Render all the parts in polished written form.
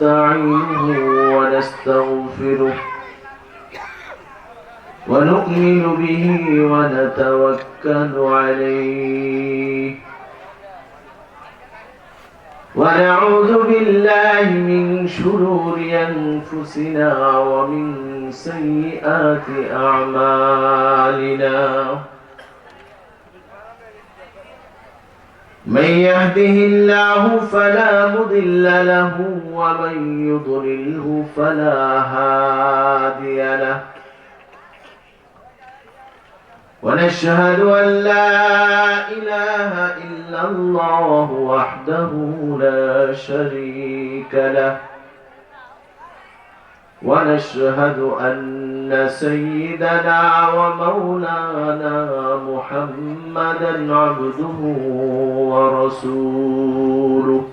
ونستعينه ونستغفره ونؤمن به ونتوكل عليه ونعوذ بالله من شرور أنفسنا ومن سيئات أعمالنا من يهده الله فلا مضل له ومن يضلله فلا هادي له ونشهد أن لا إله إلا الله وحده لا شريك له ونشهد أن سيدنا ومولانا محمدا عبده ورسوله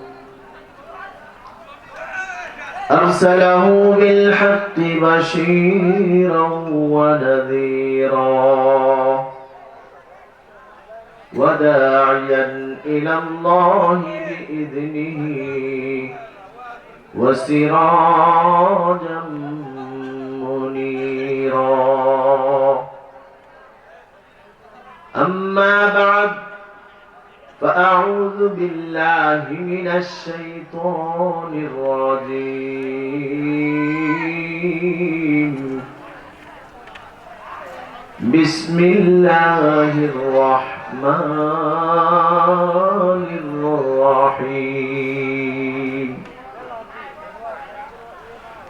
أرسله بالحق بشيرا ونذيرا وداعيا إلى الله بإذنه وسراجا منيرا أما بعد فأعوذ بالله من الشيطان الرجيم بسم الله الرحمن الرحيم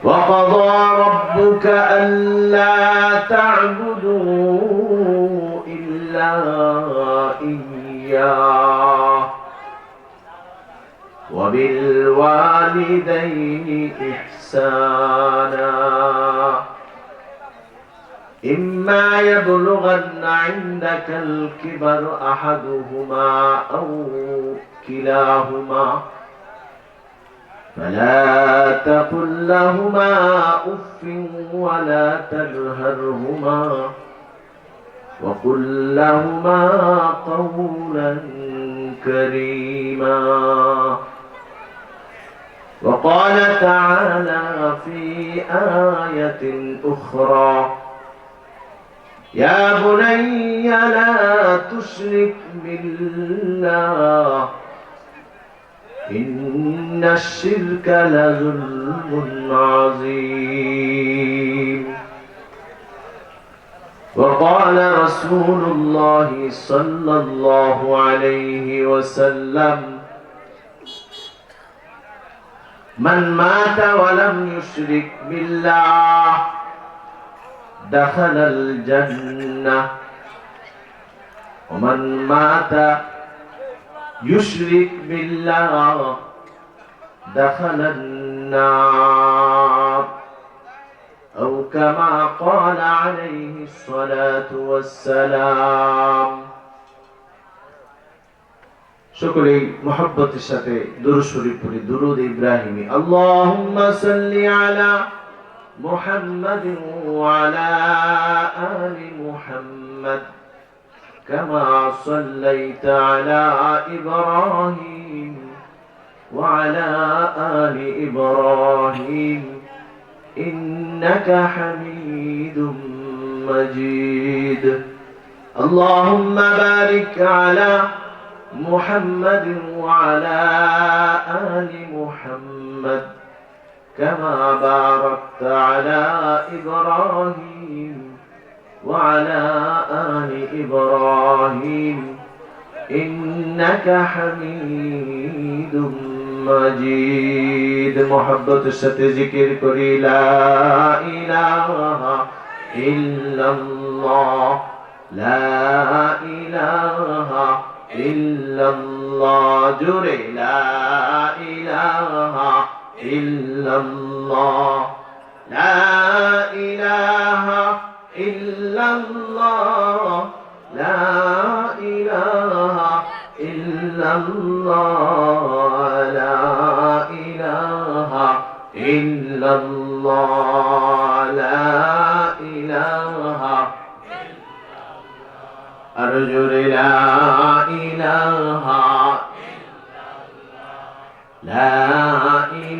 وقضى ربك ألا تعبدوا إلا إياه وبالوالدين إحسانا إما يبلغن عندك الكبر أحدهما أو كلاهما فلا تقل لهما أف ولا تنهرهما وقل لهما قولا كريما وقال تعالى في آية أخرى يا بني لا تشرك بالله إن الشرك لظلم عظيم وقال رسول الله صلى الله عليه وسلم من مات ولم يشرك بالله دخل الجنة ومن مات يشرك بالله دخل النار أو كما قال عليه الصلاة والسلام شكري محبة الشفاء درود شريف درود إبراهيمي اللهم صل على محمد وعلى آل محمد كما صليت على إبراهيم وعلى آل إبراهيم إنك حميد مجيد اللهم بارك على محمد وعلى آل محمد كما باركت على إبراهيم وعلى آل إبراهيم إنك حميد مجيد محبة الشتى ذكر كري لا إله إلا الله لا إله إلا الله جري لا إله إلا الله لا إله إلا الله لا إله إلا الله لا إله إلا الله لا إله أرجو لا إله لا إله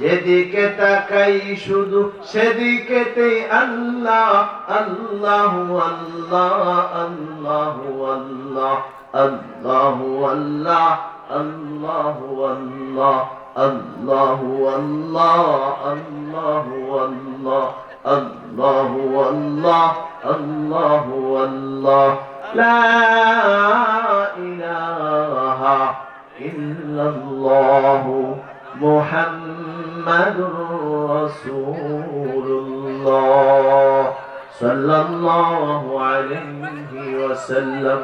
যেদিকে তাকাই শুধু সেদিকেতেই আল্লাহ আল্লাহু আল্লাহ আল্লাহু আল্লাহ আল্লাহু আল্লাহ আল্লাহু আল্লাহ আল্লাহু আল্লাহ আল্লাহু আল্লাহ আল্লাহু আল্লাহ আল্লাহু আল্লাহ লা ইলাহা ইল্লাল্লাহু মুহাম্মাদুর রাসূলুল্লাহ সাল্লাল্লাহু আলাইহি ওয়াসাল্লাম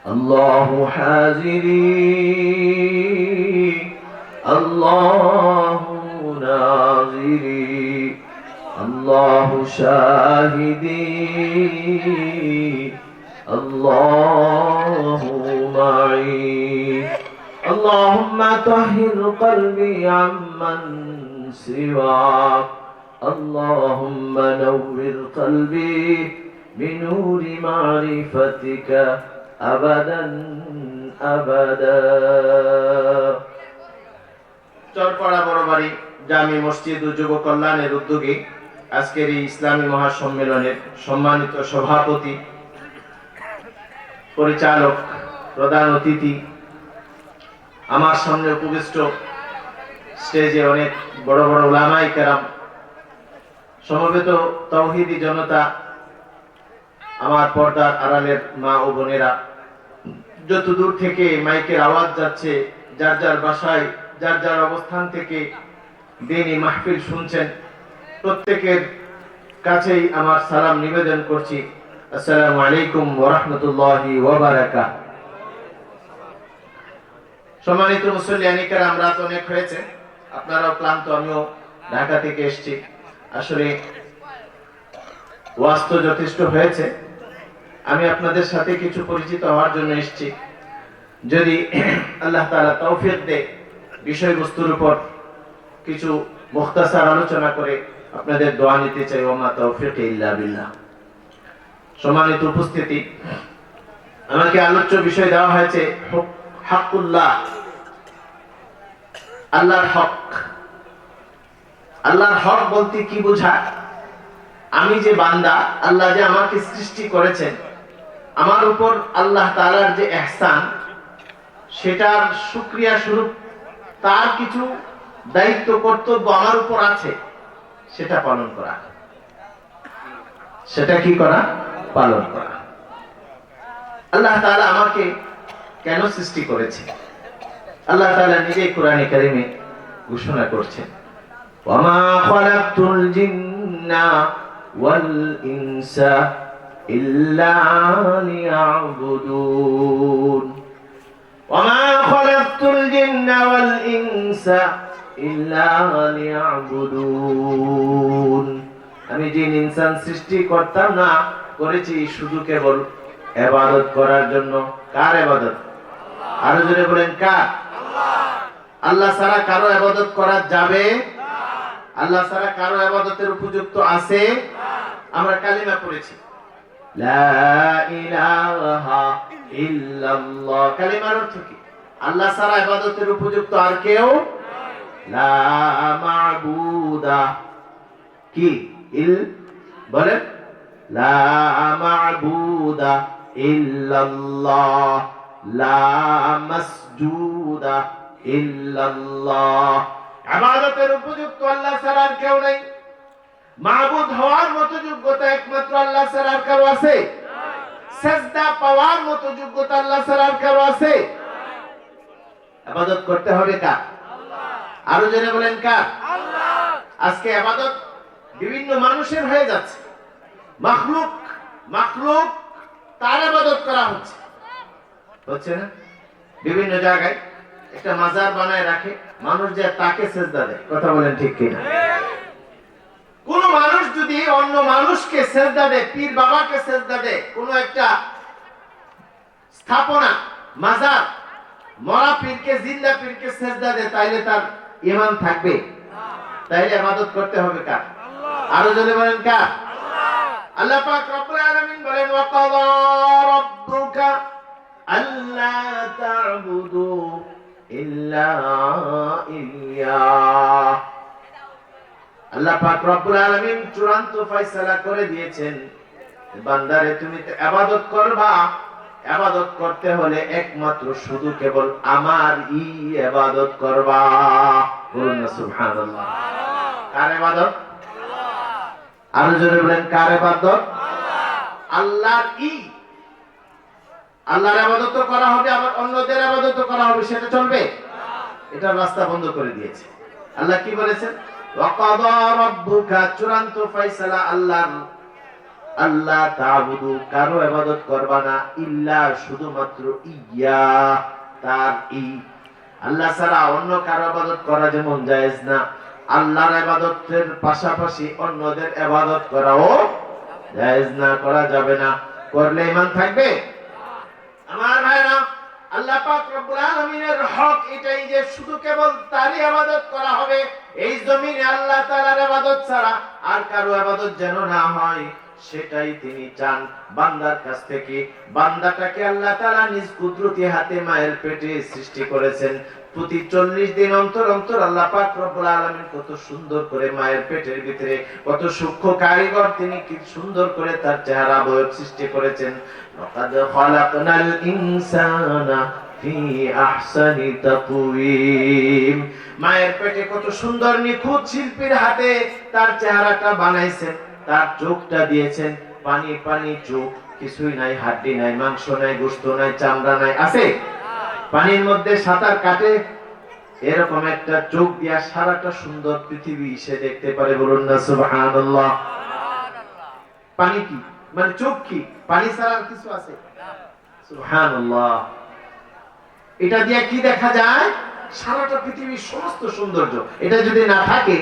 আল্লাহু হাজিরি আল্লাহু নাযিরি আল্লাহু শাহিদি আল্লাহু মা'i اللهم طهر قلبي عمن سواك اللهم نور قلبي بنور معرفتك أبدا أبدا চরপাড়া বড়বাড়ি জামি মসজিদ ও যুব কল্যাণের উদ্যোগে আজকের এই ইসলামী মহাসম্মেলনের সম্মানিত সভাপতি পরিচালক প্রধান অতিথি আমার সামনে উপবিষ্ট স্টেজে অনেক বড় বড় উলামায়ে কেরাম সমবেত তাওহীদি জনতা আমার পর্দার আড়ালের মা ও বোনেরা যত দূর থেকে মাইকের আওয়াজ যাচ্ছে যার যার বাসায় যার যার অবস্থান থেকে দ্বীনি মাহফিল শুনছেন প্রত্যেকের কাছেই আমার সালাম নিবেদন করছি আসসালামু আলাইকুম ওয়া রাহমাতুল্লাহি ওয়া বারাকাতুহু সম্মানিত মুসল্লিয়ানি কেরাম রাত অনেক হয়েছে আপনারাও ক্লান্ত আমিও ঢাকা থেকে এসেছি আসলে ওয়াজ তো যথেষ্ট হয়েছে আমি আপনাদের সাথে কিছু পরিচিত হওয়ার জন্য এসেছি যদি আল্লাহ তাআলা তৌফিক দেয় বিষয়বস্তুর উপর কিছু মুখতাসার আলোচনা করে আপনাদের দোয়া নিতে চাই ওয়া মা তৌফিক ইল্লা বিল্লাহ সম্মানিত উপস্থিতি আমাকে আলোচ্য বিষয় দেওয়া হয়েছে হকুল্লাহ আল্লাহর হক আল্লাহর হক বলতে কি বোঝায় আমি যে বান্দা আল্লাহ যে আমাকে সৃষ্টি করেছেন আমার উপর আল্লাহ তাআলার যে ইহসান সেটার শুকরিয়া স্বরূপ তার কিছু দায়িত্ব কর্তব্য আমার উপর আছে সেটা পালন করা সেটা কি করা পালন করা আল্লাহ তাআলা আমাকে কেন সৃষ্টি করেছে আল্লাহ তাআলা নিজেই কোরআনে কারীমে ঘোষণা করছেন ওয়ামা খালাকতুল জিন্না ওয়াল ইনসা ইল্লা লিয়াবুদুন ওয়ামা খালাকতুল জিন্না ওয়াল ইনসা ইল্লা লিয়াবুদুন আমি জিন ইনসান সৃষ্টি করতাম না করেছি শুধু কেবল ইবাদত করার জন্য কার ইবাদত আরো জোরে বলেন কার আল্লাহ ছাড়া কারো ইবাদত করা যাবে আল্লাহ ছাড়া কারো ইবাদতের উপযুক্ত আছে আমরা কালিমা পড়েছি লা ইলাহা ইল্লাল্লাহ কালিমার অর্থ কি আল্লাহ ছাড়া ইবাদতের উপযুক্ত আর কেউ লা মা'বুদা কি ইল বলেন লা মা'বুদা ইল্লাল্লাহ লা মাসজুদা ইল্লাল্লাহ ইবাদতের উপযুক্ত আল্লাহ ছাড়া আর কেউ নেই মাবুদ হওয়ার মতো যোগ্যতা একমাত্র আল্লাহ ছাড়া আর কারো আছে সিজদা পাওয়ার মতো যোগ্যতা আল্লাহ ছাড়া আর কারো আছে ইবাদত করতে হবে কার আল্লাহ আরো জেনে বলেন কার আল্লাহ আজকে ইবাদত বিভিন্ন মানুষের হয়ে যাচ্ছে মাখলুক তার ইবাদত করা হচ্ছে না বিভিন্ন জায়গায় একটা মাজার বানায় রাখে মানুষ যে তাকে সিজদা দেয় কথা বলেন ঠিক কিনা কোন মানুষ যদি অন্য মানুষকে সিজদা দেয় পীর বাবাকে সিজদা দেয় কোন একটা স্থাপনা মাজার মরা পীরকে জিন্দা পীরকে সিজদা দেয় তাইলে তার ঈমান থাকবে তাইলে ইবাদত করতে হবে কার আল্লাহ আরো জোরে বলেন কার আল্লাহ আল্লাহ পাক রব্বুল আলামিন বলেন ওয়া কাযা রাব্বুকা আল্লা তা'বুদু ইল্লা ইয়্যাহ। আল্লাহ পাক রব্বুল আলামিন চূড়ান্ত ফয়সালা করে দিয়েছেন, বান্দারে তুমি ইবাদত করবা, ইবাদত করতে হলে একমাত্র শুধু কেবল আমার ইবাদত করবা। বলুন না সুবহানাল্লাহ। কার ইবাদত? আল্লাহ। আর জোরে বলেন কার ইবাদত? আল্লাহ। আল্লাহর আল্লাহর ইবাদত করা হবে, আবার অন্যদের ইবাদত করা হবে, সেটা চলবে না। এটা রাস্তা বন্ধ করে দিয়েছে। আল্লাহ কি বলেছেন? ওয়াকাদা রাব্বুকা, চূড়ান্ত ফয়সালা আল্লাহর, আল্লাহ তা'বুদু, কারো ইবাদত করবা না, ইল্লা, শুধুমাত্র, ইয়্যা, তার আল্লাহ ছাড়া অন্য কারো ইবাদত করা যেমন জায়েজ না, আল্লাহর ইবাদতের পাশাপাশি অন্যদের ইবাদত করাও জায়েজ না, করা যাবে না। করলে ঈমান থাকবে? আমার ভাইরা, আল্লাহ পাক রব্বুল আলামিনের হক এটাই যে শুধু কেবল তারই ইবাদত করা হবে। এই জমিনে আল্লাহ তাআলার ইবাদত ছাড়া আর কারো ইবাদত যেন না হয়, সেটাই তিনি চান বান্দার কাছ থেকে। বান্দাটাকে আল্লাহ তাআলা নিজ কুদরতি হাতে মায়ের পেটে সৃষ্টি করেছেন। প্রতি 40 দিন অন্তর অন্তর আল্লাহ পাক রব্বুল আলামিন কত সুন্দর করে মায়ের পেটের ভিতরে, কত সূক্ষ্ম কারিগর তিনি, কি সুন্দর করে তার চেহারা অবয়ব সৃষ্টি করেছেন। লাকাদ খালাকনাল ইনসানা ফি আহসানি তাকওয়িম। মায়ের পেটে কত সুন্দর নিখুঁত শিল্পীর হাতে তার চেহারাটা বানাইছেন, তার চোখটা দিয়েছেন, পানি পানি চোখ, কিছুই নাই, হাড্ডি নাই, মাংস নাই, গোশত নাই, চামড়া নাই, আছে? পানির মধ্যে সাঁতার কাটে, এরকম একটা চোখ দিয়া সারাটা সুন্দর পৃথিবী সে দেখতে পারে। বলুন না সুবহানাল্লাহ। পানি কি মানে চোখ কি? পানি ছাড়া আর কিছু আছে? সুবহানাল্লাহ। এটা দিয়ে কি দেখা যায়? সারাটা পৃথিবীর সমস্ত সৌন্দর্য। এটা যদি না থাকে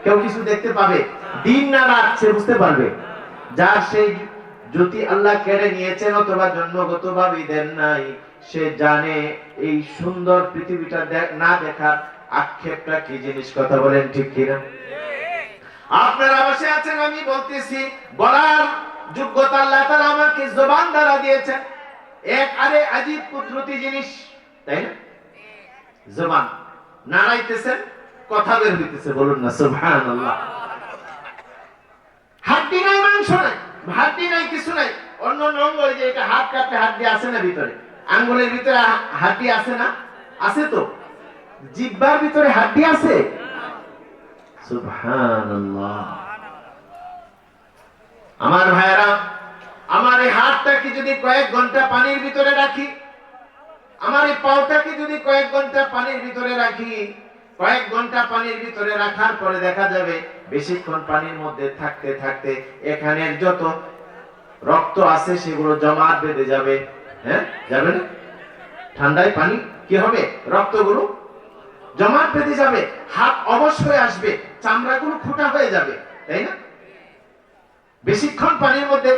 কেউ কিছু দেখতে পাবে? দিন না রাত সে বুঝতে পারবে? যার সেই জ্যোতি আল্লাহ কেড়ে নিয়েছেন অথবা জন্মগতভাবে দেন নাই, সে জানে এই সুন্দর পৃথিবীটা না দেখার আক্ষেপটা কি জিনিস। কথা বলেন ঠিক কিনা? আপনারা বসে আছেন, আমি বলতেছি, বলার যোগ্যতা আল্লাহ তাআলা আমাকে জবান দ্বারা দিয়েছেন। এক আরে আজীব কুদরতি জিনিস, তাই না? জবান নাড়াইতেছেন, কথা বের হইতেছে। বলুন না সুবহানাল্লাহ। হাড্ডি নাই, মাংস নাই, হাড্ডি নাই, কিছু নাই। অন্য অঙ্গ, যে এটা হাত কাটলে হাড্ডি আছে না ভিতরে? আঙ্গুলের ভিতরে হাড্ডি আছে না? আছে তো। জিহ্বার ভিতরে হাড্ডি আছে? সুবহানাল্লাহ। আমার ভাইরা, আমার এই হাতটাকে যদি কয়েক ঘন্টা পানির ভিতরে রাখি, আমার এই পাওটাকে যদি কয়েক ঘন্টা পানির ভিতরে রাখি, কয়েক ঘন্টা পানির ভিতরে রাখার পরে দেখা যাবে বেশিক্ষণ পানির মধ্যে থাকতে থাকতে এখানের যত রক্ত আছে সেগুলো জমাট বেঁধে যাবে। হ্যাঁ, যাবে না? ঠান্ডায় পানি কি হবে? রক্তগুলো জমাট বেঁধে যাবে, হাত অবশ হয়ে আসবে, চামড়াগুলো খোটা হয়ে যাবে, তাই না? বেশিক্ষণ পানির মধ্যে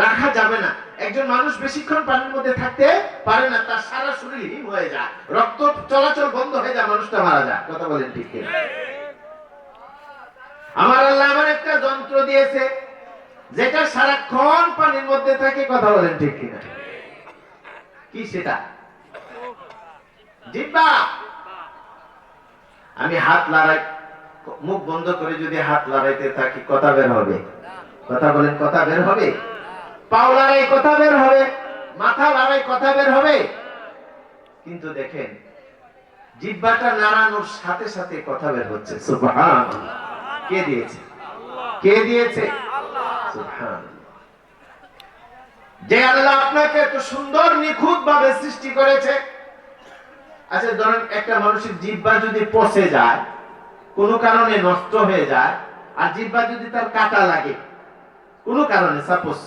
রাখা যাবে না। একজন মানুষ বেশিক্ষণ পানির মধ্যে থাকতে পারে না, তার সারা শরীর হিম হয়ে যায়, রক্ত চলাচল বন্ধ হয়ে যায়, মানুষটা মারা যায়। কথা বলেন ঠিক কিনা? আমার আল্লাহ আমার একটা যন্ত্র দিয়েছে যেটা সারাক্ষণ পানির মধ্যে থাকে। কথা বলেন ঠিক কিনা? কি সেটা? জিহ্বা। আমি হাত লড়াই, মুখ বন্ধ করে যদি হাত লড়াইতে থাকি, কথা বের হবে? কথা বলেন, কথা বের হবে? পাও লড়াই, কথা বের হবে? মাথা লড়াই, কথা বের হবে? কিন্তু দেখেন, জিহ্বাটা নাড়ানোর সাথে সাথে কথা বের হচ্ছে। সুবহানাল্লাহ। কে দিয়েছে? কে দিয়েছে? সুবহানাল্লাহ। যে আল্লাহ আপনাকে এত সুন্দর নিখুঁত ভাবে সৃষ্টি করেছে। আচ্ছা, ধরেন একটা মানুষের জিহ্বা যদি পচে যায়, কোনো কারণে নষ্ট হয়ে যায়, আর জিহ্বা যদি তার কাটা লাগে কোনো কারণে, সাপোজ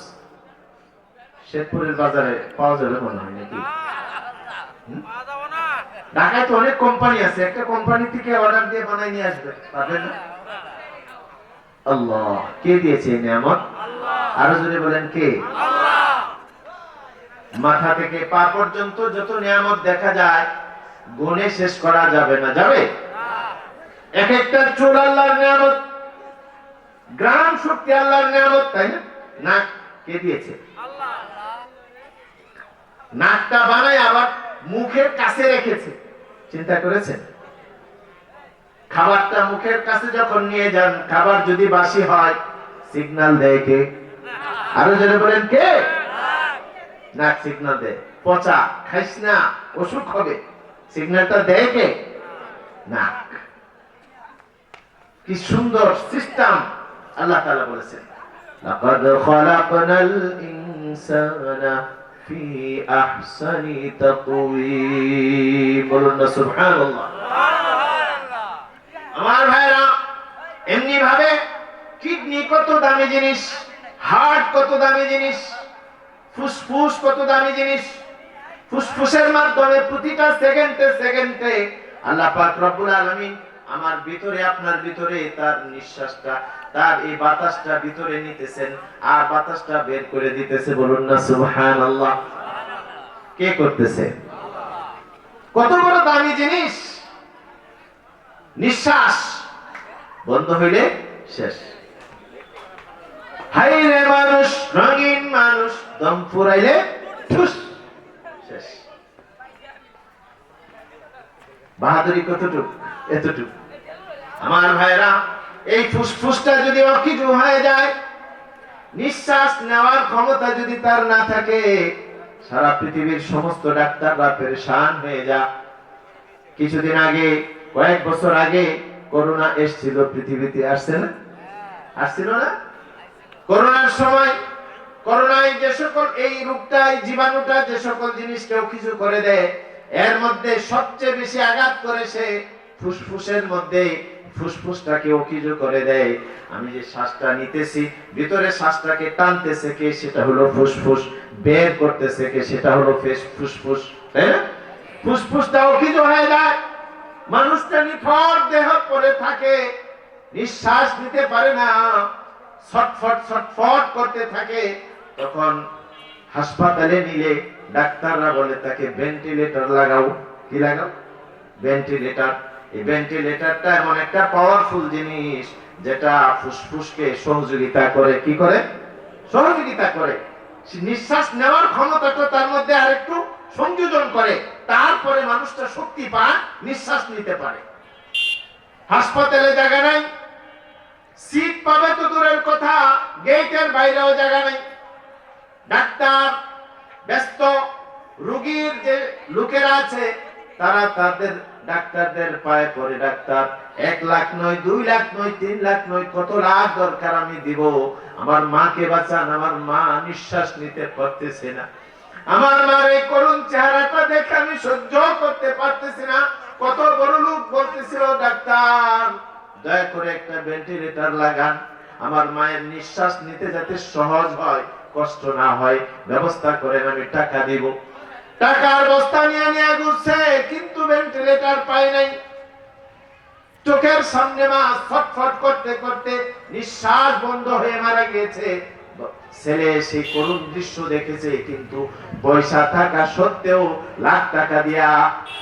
শেরপুরের বাজারে পাওয়া যাবে মনে হয় নাকি? ঢাকায় তো অনেক কোম্পানি আছে, একটা কোম্পানি থেকে অর্ডার দিয়ে বানাই নিয়ে আসবে, পারবেন না? আল্লাহ। কে দিয়েছে এই নিয়ামত? আরো জোরে বলেন, কে? মাথা থেকে পা পর্যন্ত যত নিয়ামত দেখা যায় গুণে শেষ করা যাবে না। যাবে? এক একটা চুল আল্লাহর নিয়ামত, গ্রাম শক্তি আল্লাহর নিয়ামত, তাই না? নাক কে দিয়েছে? নাকটা বানায় আবার মুখের কাছে রেখেছে, চিন্তা করেছেন? খাবারটা মুখের কাছে যখন নিয়ে যান, খাবার যদি বাসি হয় সিগন্যাল দেয় কে? আরো জোরে বলেন কে? নাক সিগন্যাল দেয়, পচা, খাইস না, অসুখ হবে। সিগন্যালটা দেয় কে? নাক। কি সুন্দর সিস্টেম আল্লাহ তাআলা বলেছেন, লাকাদ খালাকনাল ইনসানা ফি আহসানি তাকওয়িম। বলুন না সুবহানাল্লাহ। আমার ভাইরা, এমনি ভাবে কিডনি কত দামি জিনিস, হার্ট কত দামি জিনিস, ফুসফুস কত দামি জিনিস। ফুসফুসের মাধ্যমে প্রতিটা সেকেন্ডে সেকেন্ডে আল্লাহ পাক রব্বুল আলামিন আমার ভিতরে, আপনার ভিতরে তার নিঃশ্বাসটা, তার এই বাতাসটা ভিতরে নিতেছেন আর বাতাসটা বের করে দিতেছে। বলুন না সুবহানাল্লাহ। কে করতেছে? কত বড় দামি জিনিস। নিঃশ্বাস বন্ধ হইলে শেষ। হাই রে মানুষ, রঙিন মানুষ, দম ফুরাইলে ঠুস, শেষ। বাহাদুরি কতটুক? এতটুক। আমার ভাইরা, এই ফুসফুসটা যদি অকেজো হয়ে যায়, নিঃশ্বাস নেওয়ার ক্ষমতা যদি তার না থাকে, সারা পৃথিবীর সমস্ত ডাক্তাররা পেরেশান হয়ে যায়। কিছুদিন আগে, কয়েক বছর আগে করোনা এসেছিল পৃথিবীতে, আসছে না? আসছিল না? করোনার সময়, করোনায় যে সকল এই রোগটা, এই জীবাণুটা যে সকল জিনিসকে কিছু করে দেয়, এর মধ্যে সবচেয়ে বেশি আঘাত করে সে ফুসফুসের মধ্যে। ফুসফুসটাকে অকিজু করে দেয়। আমি যে শ্বাসটা নিতেছি, ভিতরে শ্বাসটাকে টানতেছে কে? সেটা হলো ফুসফুস। বের করতেছে কে? সেটা হলো ফুসফুস। তাই না? ফুসফুসটা অকিজু হয়ে যায়, মানুষটা নিথর দেহ পড়ে থাকে, নিঃশ্বাস নিতে পারে না, ছটফট ছটফট করতে থাকে। তখন হাসপাতালে নিলে ডাক্তাররা বলে তাকে ভেন্টিলেটর লাগাও। কি লাগাও? ভেন্টিলেটর। এই ভেন্টিলেটরটা এমন একটা পাওয়ারফুল জিনিস যেটা ফুসফুসকে সহযোগিতা করে। কি করে? সহযোগিতা করে। নিঃশ্বাস নেওয়ার ক্ষমতাটা তার মধ্যে আরেকটু সংযোজন করে, তারপরে মানুষটা শক্তি পায়, নিঃশ্বাস নিতে পারে। হাসপাতালে জায়গা নাই, সিট পাবে তো দূরের কথা, গেটের বাইরেও জায়গা নেই। ডাক্তার ব্যস্ত, রোগীর যে লোকেরা আছে তারা তাদের ডাক্তারদের পায়ে পড়ে, ডাক্তার 1 লাখ নয়, 2 লাখ নয়, 3 লাখ নয়, কত লাখ দরকার আমি দিব, আমার মাকে বাঁচান, আমার মা নিঃশ্বাস নিতে পারতেছে না, আমার মার এই করুণ চেহারাটা দেখে আমি সহ্য করতে পারতেছি না। কত বড় লোক বলতেছিল, ডাক্তার দয়া করে একটা ভেন্টিলেটর লাগান, আমার মায়ের নিঃশ্বাস নিতে যাতে সহজ হয়, কষ্ট না হয়, ব্যবস্থা করেন, আমি টাকা দিব। টাকার বস্তা নিয়ে নিয়ে ঘুরছে, কিন্তু ভেন্টিলেটর পায় নাই। চোখের সামনে মা ছটফট করতে করতে নিঃশ্বাস বন্ধ হয়ে মারা গিয়েছে। ছেলে সেই করুণ দৃশ্য দেখেছে, কিন্তু পয়সা থাকা সত্ত্বেও লাখ টাকা দিয়া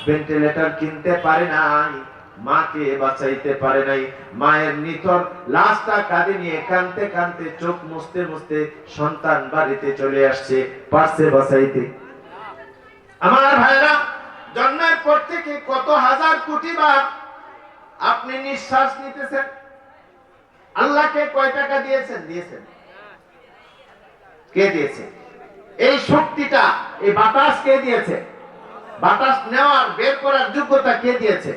ভেন্টিলেটর কিনতে পারে নাই, মাকে বাঁচাইতে পারে নাই। মায়ের নিথর লাশটা কাঁধে নিয়ে কাঁদতে কাঁদতে, চোখ মুছতে মুছতে সন্তান বাড়িতে চলে আসছে, পারছে বাঁচাইতে। আমার ভাইরা, জন্মের পর থেকে কত হাজার কোটি বার আপনি নিঃশ্বাস নিতেছেন। আল্লাহকে কয় টাকা দিয়েছেন? দিয়েছেন। কে দিয়েছে? এই শক্তিটা, এই বাতাস কে দিয়েছে? বাতাস নেওয়ার, বের করার যোগ্যতা কে দিয়েছে?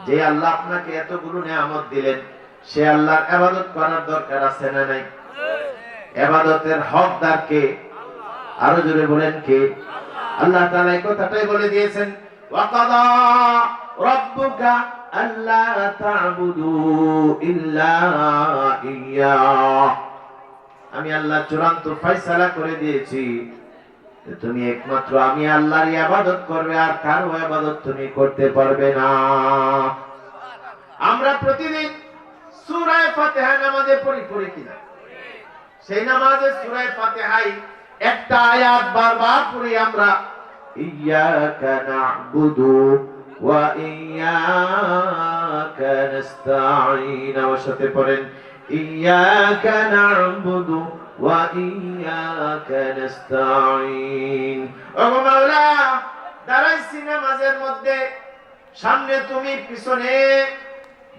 যে আল্লাহ আপনাকে এতগুলো নিয়ামত দিলেন, সে আল্লাহর ইবাদত করার দরকার আছে না নাই? ইবাদতের হকদার কে? আরো জোরে বলেন কে? আল্লাহ তাআলা এই কথাটাই বলে দিয়েছেন, ওয়া কাদা রাব্বুকা আল্লা তা'বুদু ইল্লা ইয়্যা। আমি আল্লাহ চূড়ান্ত ফয়সালা করে দিয়েছি, তুমি একমাত্র আমি আল্লাহর ইবাদত করবে, আর কারো ইবাদত তুমি করতে পারবে না। আমরা প্রতিদিন সূরা ফাতিহা নামাজে পড়ি কিনা? সেই নামাজে সূরা ফাতিহায় একটা আয়াত বারবার পড়ি আমরা, ইয়্যাকা না'বুদু ওয়া ইয়্যাকা নাস্তাঈন। আমার সাথে পড়েন, ইয়্যাকা না'বুদু ওয়া ইয়্যাকা নাস্তাঈন। ও মাওলা, দাঁড়াইছি নামাজের মধ্যে, সামনে তুমি পিছনে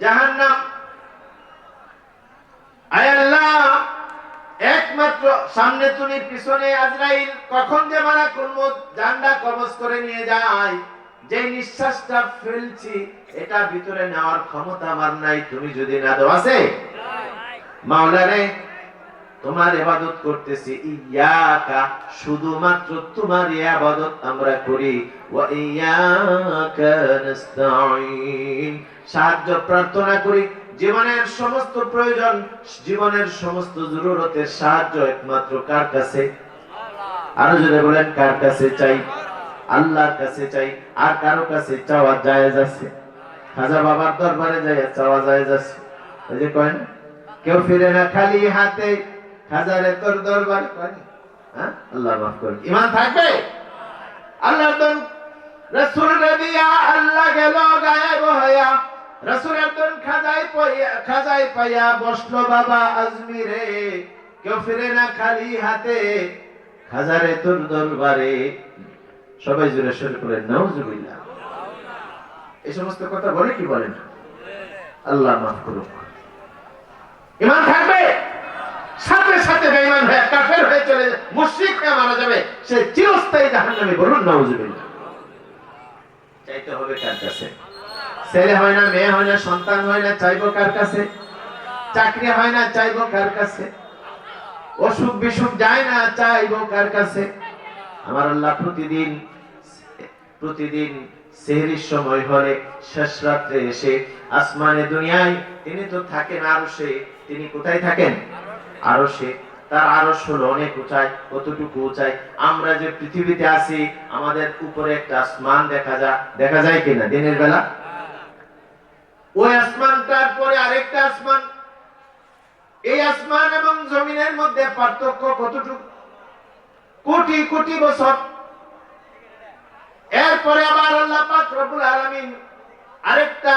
জাহান্নাম। আয় আল্লাহ, একমাত্র সামনে তুমি পিছনে আজরাইল, কখন যে মালাকুল মউত জানটা কবজ করে নিয়ে যায়, যে নিঃশ্বাসটা ফেলছি এটা ভিতরে নেওয়ার ক্ষমতা আমার নাই, তুমি যদি না দাও। আছে? মাওলা রে, তোমার ইবাদত করতেছি, ইয়াকা, শুধুমাত্র তোমার ইবাদত আমরা করি, ওয়া ইয়াকা নাস্তাঈন, সাহায্য প্রার্থনা করি। জীবনের সমস্ত প্রয়োজন, জীবনের সমস্ত জরুরতের সাহায্য একমাত্র কার কাছে? আরো জোরে বলেন, কার কাছে চাই? আল্লাহর কাছে চাই। আর কারো কাছে চাওয়া জায়েজ আছে? খাজা বাবার দরবারে যাই চাওয়া জায়েজ আছে? ওই যে কয় না, কেউ ফিরে না খালি হাতে, খাজারে তোর দরবারে কয়। হ্যাঁ, আল্লাহ মাফ করুন। ঈমান থাকবে? আল্লাহর দন রাসূল দিয়া আল্লাহ গেল গায়েব হইয়া, রাসূল একজন খাজায় পাইয়া বসলো বাবা আজমিরে, কেউ ফিরে না খালি হাতে, খাজারে তোর দরবারে। সবাই জোরে শুরু করেন নাউজুবিল্লাহ। এই সমস্ত কথা বলে কি বলেন? আল্লাহ মাফ করুন। ঈমান থাকবে? সাথে সাথে বেঈমান হয়ে কাফের হয়ে চলে মুশরিক হয়ে মারা যাবে, সে চিরস্থায়ী জাহান্নামে। বলুন নাউজুবিল্লাহ। চাইতে হবে কার কাছে? ছেলে হয় না, মেয়ে হয় না, সন্তান হয় না, চাইবো কার কাছে? চাকরি হয় না, চাইবো কার কাছে? অসুখ বিসুখ যায় না, চাইবো কার কাছে? আমার আল্লাহ প্রতিদিন সেহরির সময় হলে, শেষ রাত্রে এসে আসমানে দুনিয়ায় তিনি তো থাকেন আরশে। তিনি কোথায় থাকেন? আরশে। তার আরশ হলো অনেক উঁচাই। কতটুকু উঁচাই? আমরা যে পৃথিবীতে আছি, আমাদের উপরে একটা আসমান দেখা যায় কিনা দিনের বেলা? ওই আসমানটার পরে আরেকটা আসমান। এই আসমান এবং জমিনের মধ্যে পার্থক্য কতটুকু? কোটি কোটি বছর। এরপরে আবার আল্লাহ পাক রব্বুল আলামিন আরেকটা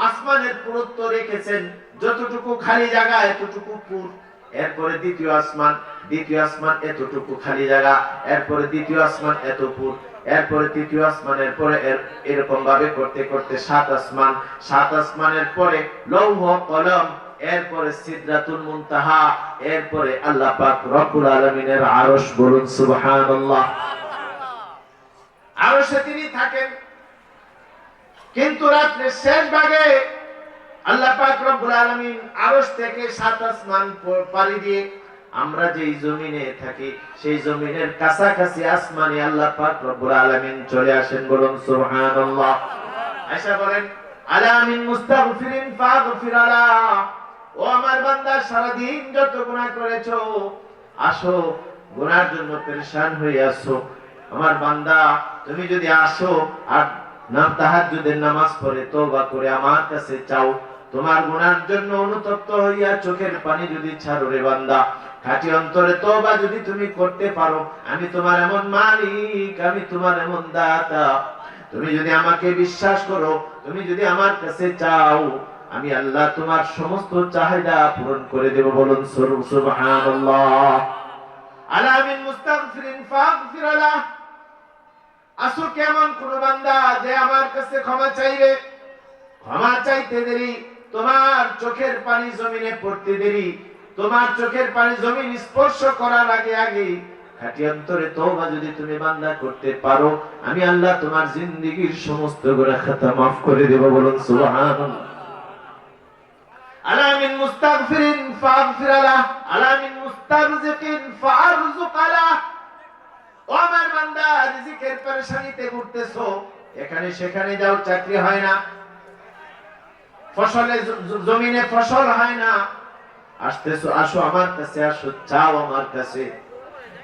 আসমানের পুরুত্ব রেখেছেন, যতটুকু খালি জায়গা এতটুকু পুর। এরপরে দ্বিতীয় আসমান এতটুকু খালি জায়গা, এরপরে দ্বিতীয় আসমান এত পুর, এরপরে তৃতীয় আসমানের পরে এরকম ভাবে করতে করতে সাত আসমানের পরে লৌহ কলম, এরপরে সিদরাতুল মুনতাহা, এরপরে আল্লাহ পাক রব্বুল আলামিনের আরশ। বলুন সুবহানাল্লাহ। আরশে তিনি থাকেন, কিন্তু রাত্রের শেষ ভাগে আল্লাহ পাক রব্বুল আলামিন আরশ থেকে সাত আসমান পাড়ি দিয়ে আমরা যেই জমিনে থাকি, সেই জমিনের কাছাকাছি আসমানে আল্লাহ পাক রব্বুল আলামিন চলে আসেন। বলুন সুবহানাল্লাহ। আয়েশা বলেন, আলা মিন মুস্তাগফিরিন ফাগফির আলা, ও আমার বান্দা, সারা দিন যত গুনাহ করেছো, আসো, গুনার জন্য পেরেশান হয়ে আসো। আমার বান্দা, তুমি যদি আসো আর তাহাজ্জুদের নামাজ পড়ে তওবা করে আমার কাছে চাও, তোমার গুনার জন্য অনুতপ্ত হইয়া চোখের পানি যদি ছাড়ো রে বান্দা, খাঁটি অন্তরে তওবা যদি তুমি করতে পারো, আমি তোমার এমন মালিক, আমি তোমার এমন দাতা, তুমি যদি আমাকে বিশ্বাস করো, তুমি যদি আমার কাছে চাও, আমি আল্লাহ তোমার সমস্ত চাহিদা পূরণ করে দেব। বলুন সুবহানাল্লাহ। আলা মিন মুস্তাগফিরিন ফাগফির আলা, আসো কেমন কোন বান্দা যে আমার কাছে ক্ষমা চাইবে, ক্ষমা চাইতে দেরি, তোমার চোখের পানি জমিনে পড়তে দেরি, তোমার চোখের পানি জমিন স্পর্শ করার আগে খাঁটি অন্তরে তওবা যদি তুমি বান্দা করতে পারো, আমি আল্লাহ তোমার জিন্দেগীর সমস্ত গুনাহ খাতা মাফ করে দেব। বলুন সুবহানাল্লাহ। আলা মিন মুস্তাগফিরিন ফাগফির আলা, আলা মিন মুস্তারজিকিন ফারযুক আলা, ও আমার বান্দা, রিজিকের পেরেশানিতে ঘুরতেছো, এখানে সেখানে যাও, চাকরি হয় না, ফসলে জমিনে ফসল হয় না, আসতেছো, আসো আমার কাছে, আসো, চাও আমার কাছে।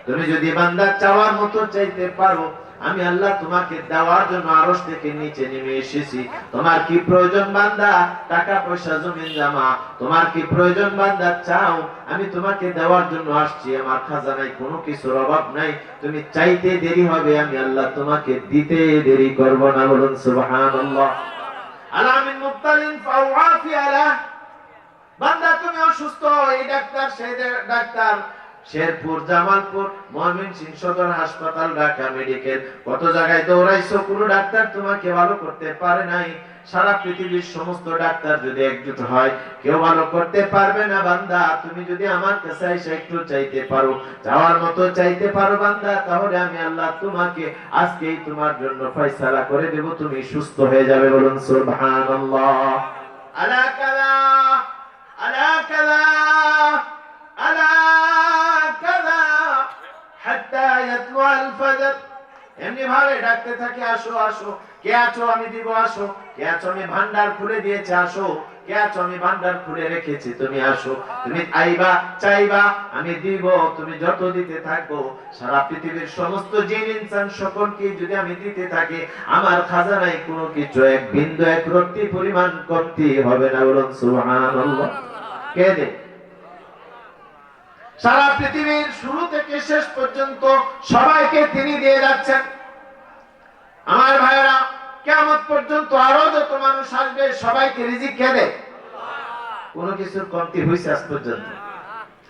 তুমি যদি বান্দা চাওয়ার মতো চাইতে পারো, আমি আল্লাহ তোমাকে দেওয়ার জন্য আরশ থেকে নিচে নেমে এসেছি। তোমার কি প্রয়োজন বান্দা? টাকা পয়সা জমিন জামা। তোমার কি প্রয়োজন বান্দা? চাও, আমি তোমাকে দেওয়ার জন্য আসছি। আমার খাজানায় কোনো কিছুর অভাব নাই, তুমি চাইতে দেরি হবে, আমি আল্লাহ তোমাকে দিতে দেরি করব না। বলুন সুবহানাল্লাহ। আলা মিন মুবতালিন ফাওয়াফি আলা, বান্দা তুমি অসুস্থ, এই ডাক্তার সেই ডাক্তার, শেরপুর, জামালপুর, ময়মনসিংহ সদর হাসপাতাল, ঢাকা মেডিকেল, কত জায়গায় দৌড়াইছো, কোনো ডাক্তার তোমাকে ভালো করতে পারে নাই। সারা পৃথিবীর সমস্ত ডাক্তার যদি একজোট হয়, কেউ ভালো করতে পারবে না। বান্দা, তুমি যদি আমার কাছে এসে একটু চাইতে পারো, যাওয়ার মতো চাইতে পারো বান্দা, তাহলে আমি আল্লাহ তোমাকে আজকেই তোমার জন্য ফয়সালা করে দেব, তুমি সুস্থ হয়ে যাবে। বলুন সুবহানাল্লাহ। আলা কালা আলা কালা আলা কালা হাত্তা ইয়াতলু আল ফজর। এমনি ভাবে ডাকতে থাকে, আসো আসো, কে আছো আমি দিব, আসো, কে আছো আমি ভান্ডার খুলে দিয়েছি, আসো, কে আছো আমি ভান্ডার খুলে রেখেছি, তুমি আসো। তুমি আইবা, চাইবা, আমি দিব, তুমি যত দিতে থাকবো, সারা পৃথিবীর সমস্ত জিন ইনসান সকলকে যদি আমি দিতে থাকি, আমার খাজানায় কোনো কিছু এক বিন্দু এক রত্তি পরিমাণ কমতি হবে না। বলুন সুবহানাল্লাহ। কে দে? সারা পৃথিবীর শুরু থেকে শেষ পর্যন্ত সবাইকে তিনি দিয়ে যাচ্ছেন। আমার ভাইরা, কিয়ামত পর্যন্ত আরো যত মানুষ আসবে সবাইকে রিজিক কে দেয়? কোন কিছুর কমতি হইছে আজ পর্যন্ত?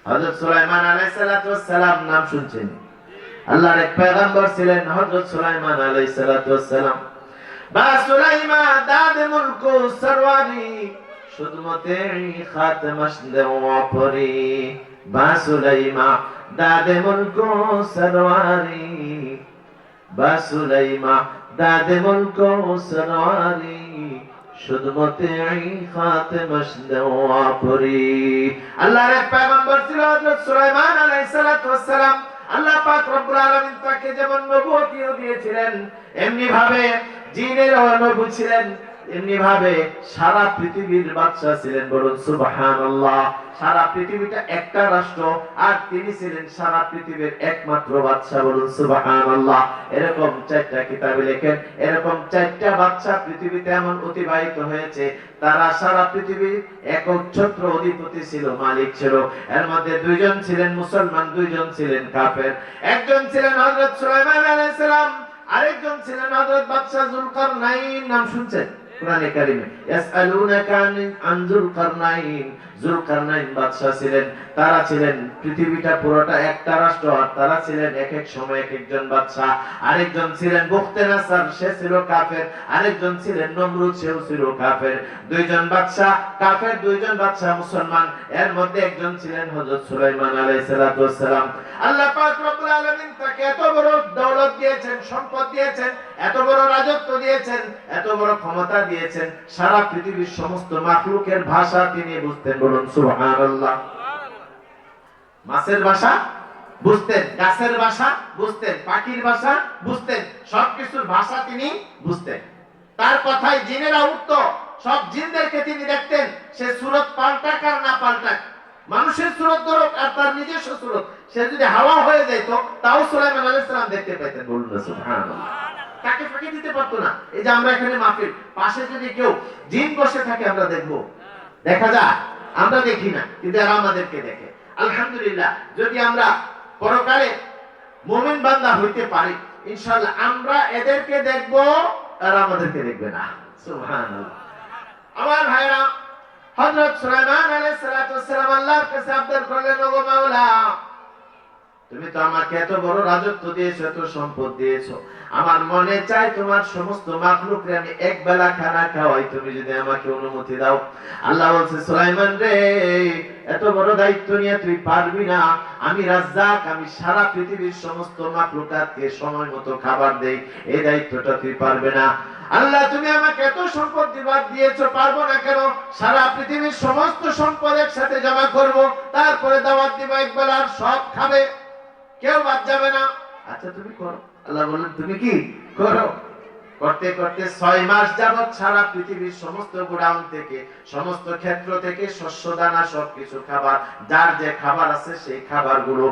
হযরত সুলাইমান আলাইহিস সালাতু ওয়াস সালাম নাম শুনছেন? আল্লাহর এক পয়গম্বর ছিলেন হযরত সুলাইমান আলাইহিস সালাতু ওয়াস সালাম। বা সুলাইমান দাদ মুলক সরওয়ারি শুদমতে খাতমাশ দেওয়া পরি। বা সুলাইমান দাদ মুলক সরওয়ারি, বা সুলাইমান দাদ মুলক সরওয়ারি শুদমতে খাতমাশ দেওয়া পরি। আল্লাহর এক পয়গম্বর ছিল হযরত সুলাইমান আলাইহিস সালাতু ওয়াস সালাম। আল্লাহ পাক রব্বুল আলামিন তাকে যেমন নবুয়তিও দিয়েছিলেন, এমনি ভাবে জিনেরও নবী ছিলেন, এমনি ভাবে সারা পৃথিবীর বাদশা ছিলেন। বলুন সুবহানাল্লাহ। সারা পৃথিবীটা একটা রাষ্ট্র, আর তিনি ছিলেন সারা পৃথিবীর একমাত্র বাদশা। বলুন সুবহানাল্লাহ। এরকম 4টা কিতাবে লেখেন, এরকম 4টা বাদশা পৃথিবীতে এমন অতিবাহিত হয়েছে, তারা সারা পৃথিবীর একক ছত্র অধিপতি ছিল, মালিক ছিল। এর মধ্যে 2 জন ছিলেন মুসলমান, 2 জন ছিলেন কাফের। একজন ছিলেন হযরত সুলাইমান আলাইহিস সালাম, আরেকজন ছিলেন হযরত বাদশা যুলকারনাইন। নাম শুনছেন কোরআনে কারিমে? ইয়াসআলুনাকা আন যুলকারনাইন। যুলকারনাইন বাদশা ছিলেন, তারা ছিলেন পৃথিবীটা পুরোটা একটা রাষ্ট্র, আর তারা ছিলেন এক এক সময় এক একজন বাদশা। আরেকজন ছিলেন বুখতেনাসার, সে ছিল কাফের। আরেকজন ছিলেন নমরুদ, সেও ছিল কাফের। 2 জন বাদশা কাফের, 2 জন বাদশা মুসলমান। এর মধ্যে একজন ছিলেন হযরত সুলাইমান আলাইহিস সালাতু ওয়াস সালাম। আল্লাহ পাক রব্বুল আলামিন তাকে এত বড় দৌলত দিয়েছেন, সম্পদ দিয়েছেন, এত বড় রাজত্ব দিয়েছেন, এত বড় ক্ষমতা দিয়েছেন, সারা পৃথিবীর সমস্ত মাখলুকের ভাষা তিনি বুঝতেন। বলুন সুবহানাল্লাহ। মাছের ভাষা বুঝতেন, গাছের ভাষা বুঝতেন, পাখির ভাষা বুঝতেন, সবকিছুর ভাষা তিনি বুঝতেন। তার কথায় জিনেরা উঠতো, সব জিনদেরকে তিনি দেখতেন, সে সুরত পাল্টাক আর না পাল্টাক, মানুষের সুরত ধরুক আর তার নিজস্ব সুরত, সে যদি হাওয়া হয়ে যেত তাও সুলাইমান আলাইহিস সালাম দেখতে পেতেন। বলুন সুবহানাল্লাহ। তাকে ফাঁকি দিতে পারতো না। এই যে আমরা এখানে মাহফিল, পাশে যদি কেউ জিন বসে থাকে আমরা দেখবো, দেখা যায়? আমরা দেখি না, কিন্তু এরা আমাদেরকে দেখে। আলহামদুলিল্লাহ, যদি আমরা পরকালে মুমিন বান্দা হইতে পারি, ইনশাআল্লাহ আমরা এদেরকে দেখবো, এরা আমাদেরকে দেখবে না। সুবহানাল্লাহ। আমার ভাইরা, হযরত সুলাইমান আলাইহিস সালাতু ওয়াস সালাম আল্লাহর কাছে আবদার করলেন, ওগো মাওলা, তুমি তো আমাকে এত বড় রাজত্ব দিয়েছো, এত সম্পদ দিয়েছো, আমার মনে চাই তোমার সমস্ত মাখলুককে আমি এক বেলা খানা খাওয়াই, তুমি যদি আমাকে অনুমতি দাও। আল্লাহ বলছে, সুলাইমান রে, এত বড় দায়িত্ব নিয়ে তুই পারবি না। আমি রাজ্জাক, আমি সারা পৃথিবীর সমস্ত মাখলুকাতকে সময় মতো খাবার দেই, এই দায়িত্বটা তুই পারবে না। আল্লাহ, তুমি আমাকে এত সম্পদ দিয়েছো, পারবো না কেন? সারা পৃথিবীর সমস্ত সম্পদ একসাথে জমা করব, তারপরে দাওয়াত দিব, একবেলা আর সব খাবে, কেউ বাদ যাবে না। আচ্ছা তুমি করো। আল্লাহ বললেন, তুমি কি করো? করতে করতে 6 মাস যাবত সারা পৃথিবীর সমস্ত গোডাউন থেকে, সমস্ত ক্ষেত্র থেকে শস্য দানা সবকিছু খাবার, যার যে খাবার আছে সেই খাবারগুলো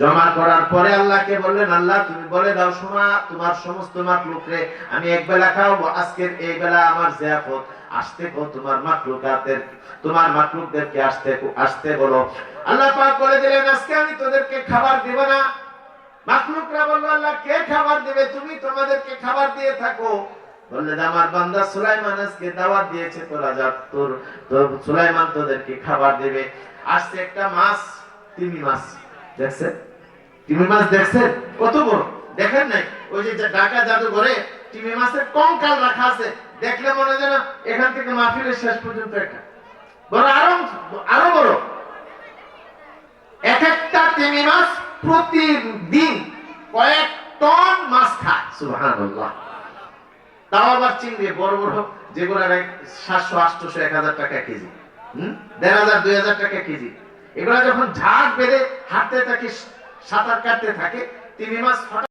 জমা করার পরে আল্লাহকে বললেন, আল্লাহ তুমি বলে দাও, শোনা, তোমার সমস্ত মাখলুকরে আমি এক বেলা খাওয়াবো, আজকের এই বেলা আমার জিয়াফত, আসতে কো তোমার মাখলুকদেরকে আসতে বলো। আল্লাহ পাক বলে দিলেন, আজকে আমি তোদেরকে খাবার দেব না। মাখলুকরা বলল, আল্লাহ কে খাবার দেবে? তুমি তোমাদেরকে খাবার দিয়ে থাকো। বললেন, আমার বান্দা সুলাইমান আজকে দাওয়াত দিয়েছে, তোরা যা, সুলাইমান তোদেরকে খাবার দেবে। আসছে একটা মাছ, তিমি মাছ, দেখছেন তিমি মাছ? দেখছেন কত বড়? দেখেন নাই ওই যে ঢাকা জাদুঘরে তিমি মাছের কঙ্কাল রাখা আছে, দেখলে মনে হয় না এখান থেকে মাহফিলের শেষ পর্যন্ত একটা বড়, আরো বড়। এক একটা তিমি মাছ প্রতিদিন কয়েক টন মাছ খায়, সুবহানাল্লাহ। তাও আবার চিংড়ি বড় বড়, যেগুলো 700, 800, 1000 টাকা কেজি, 1500, 2000 টাকা কেজি। এগুলা যখন ঝাঁক বেঁধে হাঁটতে থাকে, সাঁতার কাটতে থাকে, তিমি মাছ